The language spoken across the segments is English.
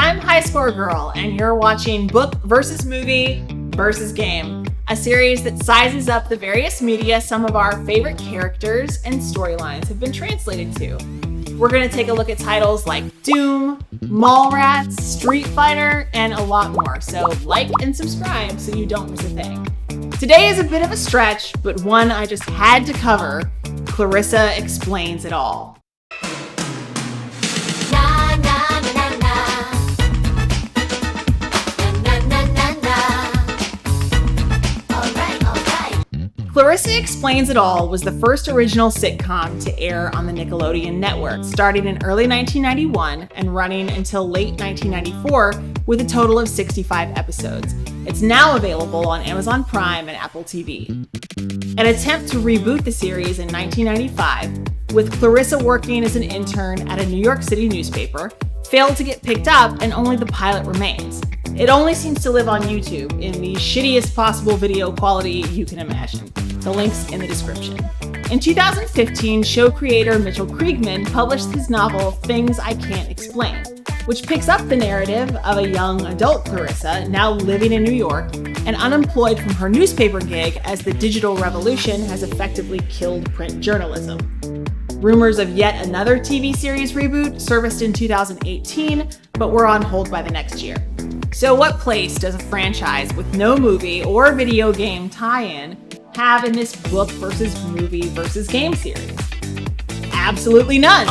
I'm High Score Girl, and you're watching Book versus Movie versus Game, a series that sizes up the various media some of our favorite characters and storylines have been translated to. We're going to take a look at titles like Doom, Mallrats, Street Fighter, and a lot more, so like and subscribe so you don't miss a thing. Today is a bit of a stretch, but one I just had to cover. Clarissa explains it all. Clarissa Explains It All was the first original sitcom to air on the Nickelodeon network, starting in early 1991 and running until late 1994 with a total of 65 episodes. It's now available on Amazon Prime and Apple TV. An attempt to reboot the series in 1995, with Clarissa working as an intern at a New York City newspaper, failed to get picked up and only the pilot remains. It only seems to live on YouTube in the shittiest possible video quality you can imagine. The link's in the description. In 2015, show creator Mitchell Kriegman published his novel Things I Can't Explain, which picks up the narrative of a young adult Clarissa now living in New York and unemployed from her newspaper gig as the digital revolution has effectively killed print journalism. Rumors of yet another TV series reboot surfaced in 2018, but were on hold by the next year. So what place does a franchise with no movie or video game tie-in have in this book versus movie versus game series? Absolutely none.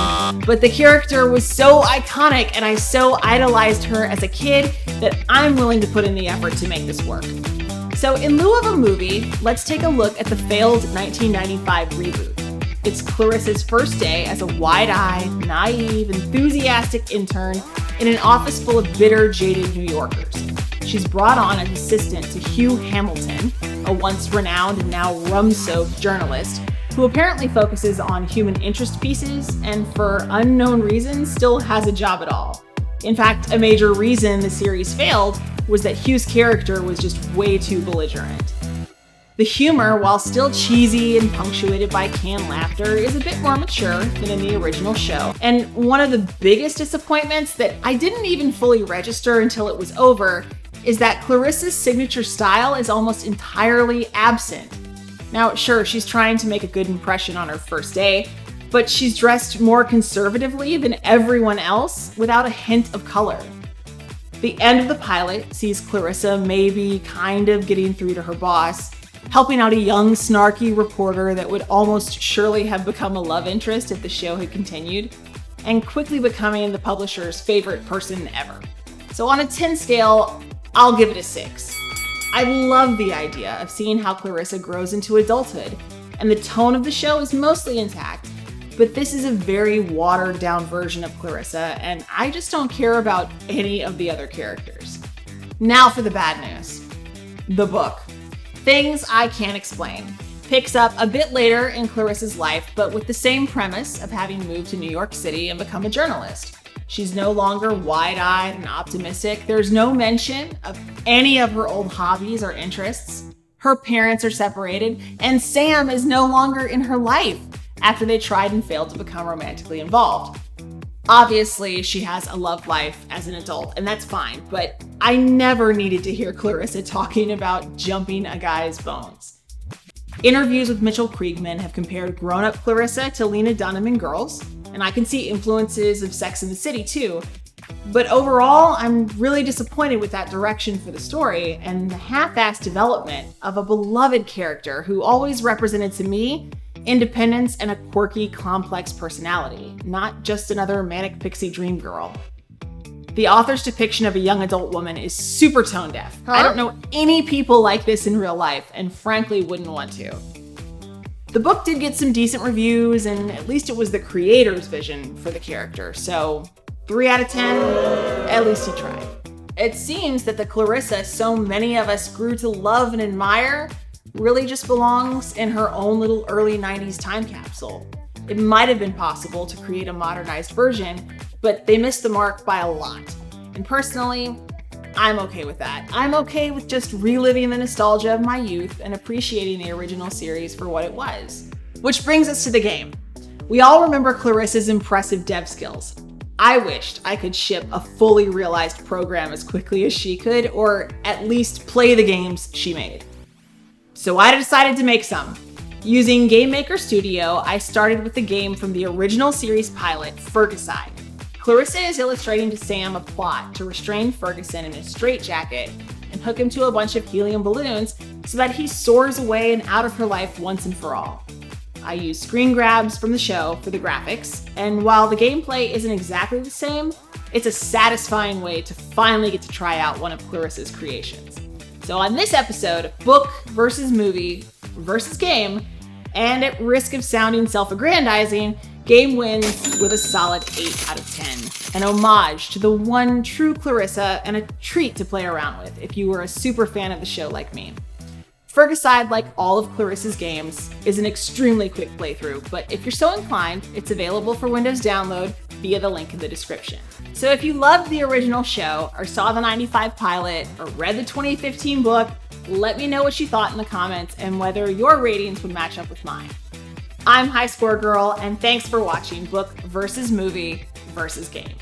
But the character was so iconic and I so idolized her as a kid that I'm willing to put in the effort to make this work. So in lieu of a movie, let's take a look at the failed 1995 reboot. It's Clarissa's first day as a wide-eyed, naive, enthusiastic intern in an office full of bitter, jaded New Yorkers. She's brought on as assistant to Hugh Hamilton, a once renowned and now rum-soaked journalist who apparently focuses on human interest pieces and for unknown reasons still has a job at all. In fact, a major reason the series failed was that Hugh's character was just way too belligerent. The humor, while still cheesy and punctuated by canned laughter, is a bit more mature than in the original show. And one of the biggest disappointments that I didn't even fully register until it was over is that Clarissa's signature style is almost entirely absent. Now, sure, she's trying to make a good impression on her first day, but she's dressed more conservatively than everyone else without a hint of color. The end of the pilot sees Clarissa maybe kind of getting through to her boss, helping out a young, snarky reporter that would almost surely have become a love interest if the show had continued, and quickly becoming the publisher's favorite person ever. So on a 10 scale, I'll give it a 6. I love the idea of seeing how Clarissa grows into adulthood, and the tone of the show is mostly intact, but this is a very watered down version of Clarissa, and I just don't care about any of the other characters. Now for the bad news. The book. Things I Can't Explain picks up a bit later in Clarissa's life, but with the same premise of having moved to New York City and become a journalist. She's no longer wide-eyed and optimistic. There's no mention of any of her old hobbies or interests. Her parents are separated, and Sam is no longer in her life after they tried and failed to become romantically involved. Obviously, she has a love life as an adult, and that's fine, but I never needed to hear Clarissa talking about jumping a guy's bones. Interviews with Mitchell Kriegman have compared grown-up Clarissa to Lena Dunham in Girls, and I can see influences of Sex and the City too. But overall, I'm really disappointed with that direction for the story and the half-assed development of a beloved character who always represented to me independence and a quirky, complex personality, not just another manic pixie dream girl. The author's depiction of a young adult woman is super tone deaf. I don't know any people like this in real life, and frankly wouldn't want to. The book did get some decent reviews, and at least it was the creator's vision for the character, so 3 out of 10, at least he tried. It seems that the Clarissa so many of us grew to love and admire really just belongs in her own little early 90s time capsule. It might have been possible to create a modernized version, but they missed the mark by a lot. And personally, I'm okay with that. I'm okay with just reliving the nostalgia of my youth and appreciating the original series for what it was. Which brings us to the game. We all remember Clarissa's impressive dev skills. I wished I could ship a fully realized program as quickly as she could, or at least play the games she made. So I decided to make some. Using Game Maker Studio, I started with the game from the original series pilot, Fergicide. Clarissa is illustrating to Sam a plot to restrain Ferguson in a straitjacket and hook him to a bunch of helium balloons so that he soars away and out of her life once and for all. I use screen grabs from the show for the graphics, and while the gameplay isn't exactly the same, it's a satisfying way to finally get to try out one of Clarissa's creations. So on this episode, book versus movie versus game, and at risk of sounding self-aggrandizing, game wins with a solid 8 out of 10. An homage to the one true Clarissa and a treat to play around with if you were a super fan of the show like me. Fergicide, like all of Clarissa's games, is an extremely quick playthrough, but if you're so inclined, it's available for Windows download via the link in the description. So if you loved the original show, or saw the '95 pilot, or read the 2015 book, let me know what you thought in the comments and whether your ratings would match up with mine. I'm High Score Girl, and thanks for watching Book versus Movie versus Game.